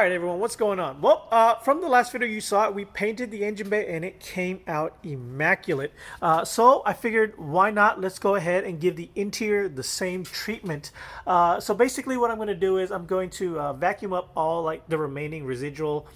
Alright everyone, what's going on? Well, from the last video you saw, we painted the engine bay and it came out immaculate. So I figured, why not? Let's go ahead and give the interior the same treatment. So basically what I'm going to do is I'm going to vacuum up all like the remaining residual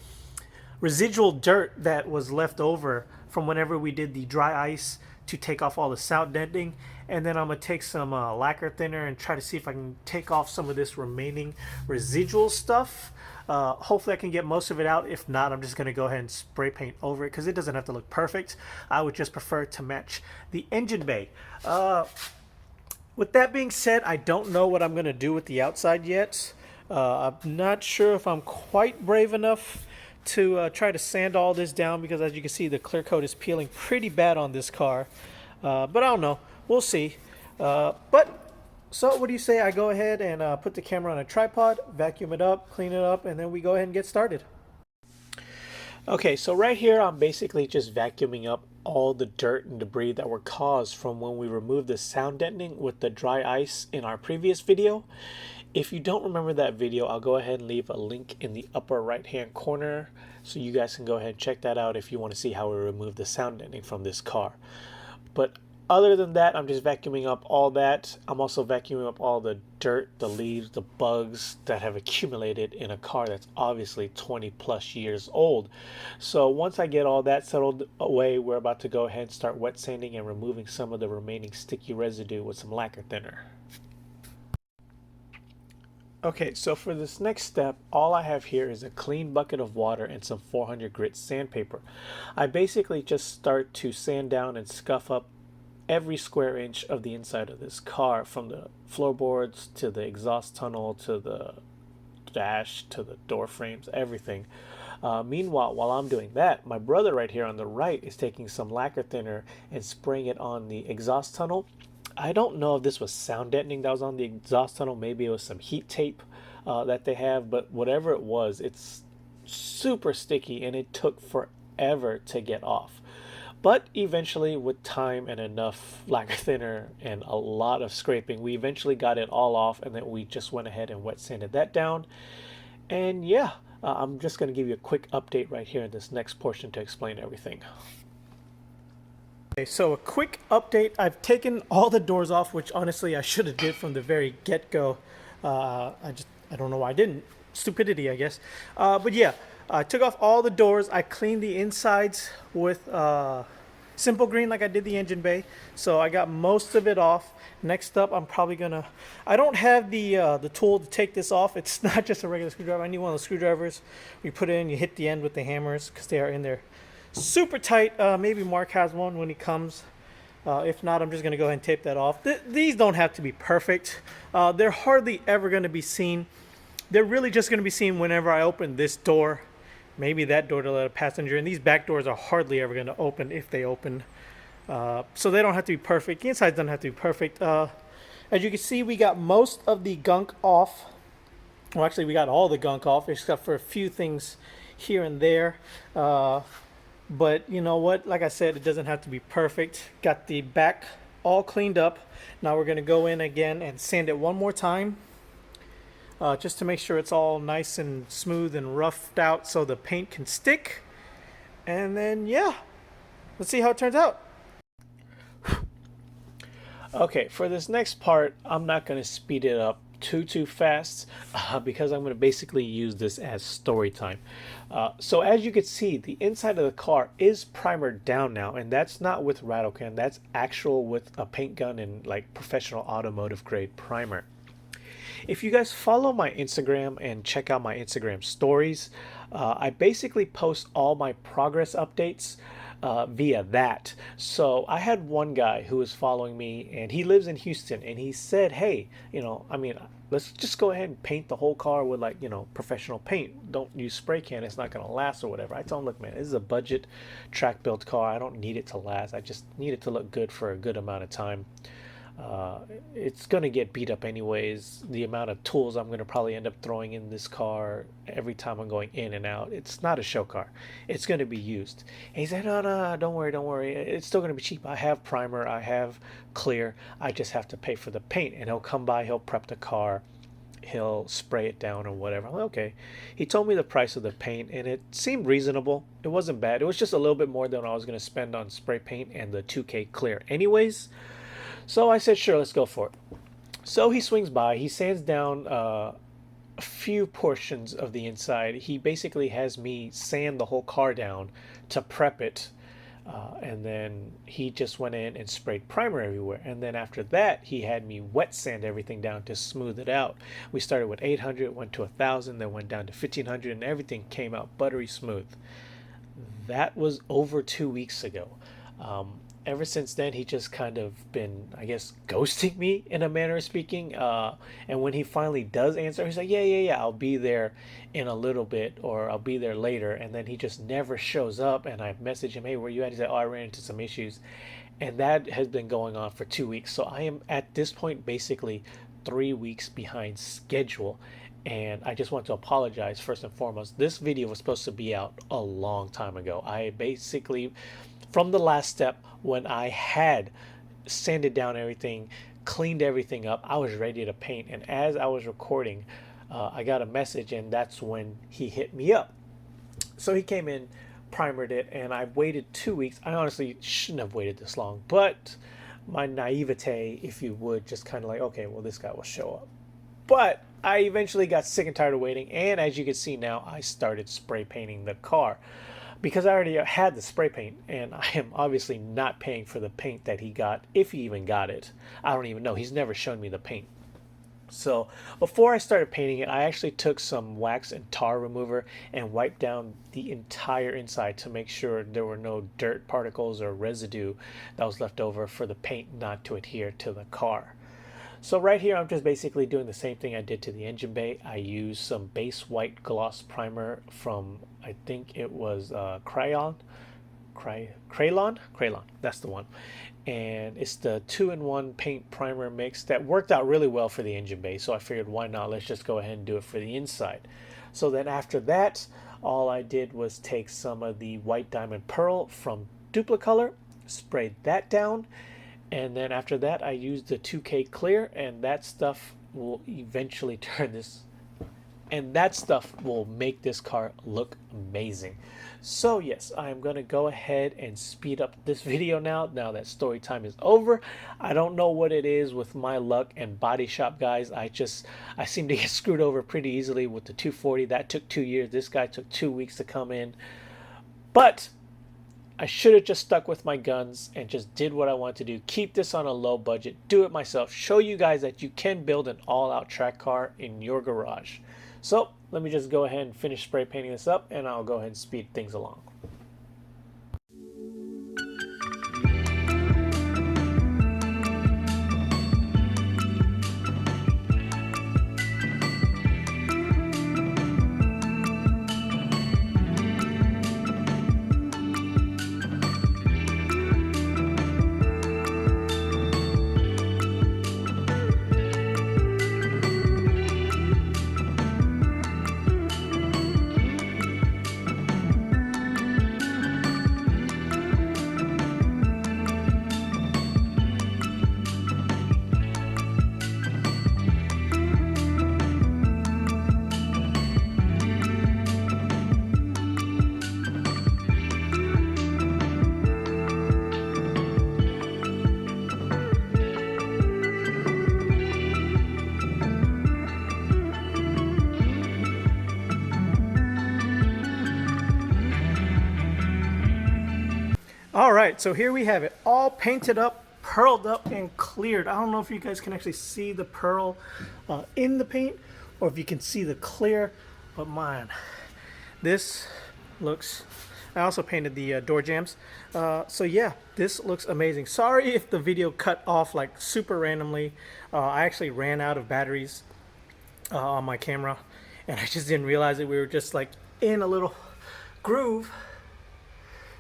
dirt that was left over from whenever we did the dry ice to take off all the sound denting, and then I'm gonna take some lacquer thinner and try to see if I can take off some of this remaining residual stuff. Hopefully I can get most of it out. If not, I'm just gonna go ahead and spray paint over it because it doesn't have to look perfect. I would just prefer to match the engine bay. With that being said, I don't know what I'm gonna do with the outside yet. I'm not sure if I'm quite brave enough to try to sand all this down, because as you can see the clear coat is peeling pretty bad on this car, but I don't know, we'll see. So what do you say I go ahead and put the camera on a tripod, vacuum it up, clean it up, and then we go ahead and get started. Okay, so right here I'm basically just vacuuming up all the dirt and debris that were caused from when we removed the sound deadening with the dry ice in our previous video. If you don't remember that video, I'll go ahead and leave a link in the upper right hand corner so you guys can go ahead and check that out if you want to see how we removed the sound deadening from this car. But other than that, I'm just vacuuming up all that. I'm also vacuuming up all the dirt, the leaves, the bugs that have accumulated in a car that's obviously 20 plus years old. So once I get all that settled away, we're about to go ahead and start wet sanding and removing some of the remaining sticky residue with some lacquer thinner. Okay, so for this next step, all I have here is a clean bucket of water and some 400 grit sandpaper. I basically just start to sand down and scuff up every square inch of the inside of this car, from the floorboards to the exhaust tunnel to the dash to the door frames, everything. Meanwhile, while I'm doing that, my brother right here on the right is taking some lacquer thinner and spraying it on the exhaust tunnel. I don't know if this was sound deadening that was on the exhaust tunnel. Maybe it was some heat tape that they have, but whatever it was, it's super sticky and it took forever to get off. But eventually, with time and enough lacquer thinner and a lot of scraping, we eventually got it all off, and then we just went ahead and wet sanded that down. And yeah, I'm just going to give you a quick update right here in this next portion to explain everything. Okay, so a quick update. I've taken all the doors off, which honestly I should have did from the very get-go. I don't know why I didn't. Stupidity, I guess. But yeah, I took off all the doors. I cleaned the insides with Simple Green like I did the engine bay. So I got most of it off. Next up, I'm probably gonna, I don't have the tool to take this off. It's not just a regular screwdriver. I need one of those screwdrivers. You put it in, you hit the end with the hammers because they are in there super tight. Maybe Mark has one when he comes. If not, I'm just going to go ahead and tape that off. These don't have to be perfect. They're hardly ever going to be seen. They're really just going to be seen whenever I open this door, maybe that door to let a passenger in. These back doors are hardly ever going to open if they open. So they don't have to be perfect. The insides don't have to be perfect. As you can see, we got most of the gunk off. Well, actually, we got all the gunk off, except for a few things here and there. But you know what, like I said, it doesn't have to be perfect. Got the back all cleaned up. Now we're going to go in again and sand it one more time, just to make sure it's all nice and smooth and roughed out so the paint can stick. And then yeah, let's see how it turns out. Okay, for this next part, I'm not going to speed it up too fast because I'm going to basically use this as story time. So as you can see, the inside of the car is primered down now, and that's not with rattle can, that's actual with a paint gun and like professional automotive grade primer. If you guys follow my Instagram and check out my Instagram stories, I basically post all my progress updates via that. So I had one guy who was following me, and he lives in Houston, and he said, hey, let's just go ahead and paint the whole car with professional paint. Don't use spray can, it's not going to last or whatever. I told him, look man, this is a budget track build car. I don't need it to last. I just need it to look good for a good amount of time. It's going to get beat up anyways. The amount of tools I'm going to probably end up throwing in this car every time I'm going in and out, it's not a show car. It's going to be used. And he said, no, don't worry. It's still going to be cheap. I have primer, I have clear. I just have to pay for the paint. And he'll come by, he'll prep the car. he'll spray it down or whatever. I'm like, okay. He told me the price of the paint, and it seemed reasonable. It wasn't bad. It was just a little bit more than I was going to spend on spray paint and the 2K clear anyways. So I said, sure, let's go for it. So he swings by. He sands down a few portions of the inside. He basically has me sand the whole car down to prep it. And then he just went in and sprayed primer everywhere. And then after that, he had me wet sand everything down to smooth it out. We started with 800, went to 1,000, then went down to 1,500, and everything came out buttery smooth. That was over 2 weeks ago. Ever since then, he just kind of been, I guess, ghosting me in a manner of speaking. And when he finally does answer, he's like, yeah, I'll be there in a little bit, or I'll be there later. And then he just never shows up. And I message him, hey, where you at? He said, oh, I ran into some issues. And that has been going on for 2 weeks. So I am at this point basically 3 weeks behind schedule. And I just want to apologize first and foremost. This video was supposed to be out a long time ago. I basically, from the last step, when I had sanded down everything, cleaned everything up, I was ready to paint. And as I was recording, I got a message, and that's when he hit me up. So he came in, primered it, and I waited 2 weeks. I honestly shouldn't have waited this long, but my naivete, if you would, just kind of like, okay, well, this guy will show up. But I eventually got sick and tired of waiting, and as you can see now, I started spray painting the car because I already had the spray paint, and I am obviously not paying for the paint that he got, if he even got it. I don't even know. He's never shown me the paint. So before I started painting it, I actually took some wax and tar remover and wiped down the entire inside to make sure there were no dirt particles or residue that was left over for the paint not to adhere to the car. So right here, I'm just basically doing the same thing I did to the engine bay. I used some base white gloss primer from, I think it was Krylon, that's the one. And it's the 2-in-1 paint primer mix that worked out really well for the engine bay. So I figured, why not? Let's just go ahead and do it for the inside. So then after that, all I did was take some of the white diamond pearl from Duplicolor, sprayed that down. And then after that, I used the 2K clear, and that stuff will eventually turn this, and that stuff will make this car look amazing. So yes, I'm going to go ahead and speed up this video now that story time is over. I don't know what it is with my luck and body shop guys. I seem to get screwed over pretty easily with the 240. That took 2 years. This guy took 2 weeks to come in. But I should have just stuck with my guns and just did what I wanted to do. Keep this on a low budget. Do it myself. Show you guys that you can build an all-out track car in your garage. So let me just go ahead and finish spray painting this up, and I'll go ahead and speed things along. All right, so here we have it all painted up, pearled up, and cleared. I don't know if you guys can actually see the pearl in the paint, or if you can see the clear, but man, this looks, I also painted the door jambs. So yeah, this looks amazing. Sorry if the video cut off like super randomly. I actually ran out of batteries on my camera, and I just didn't realize it. We were just like in a little groove.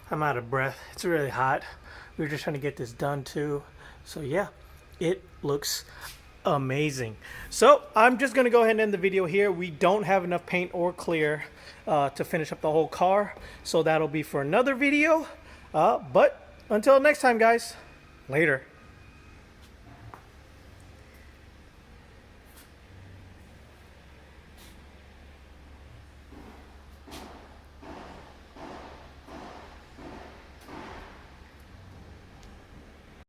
I'm out of breath. It's really hot. We were just trying to get this done too. So yeah, it looks amazing. So I'm just gonna go ahead and end the video here. We don't have enough paint or clear to finish up the whole car, so that'll be for another video. But until next time, guys, later.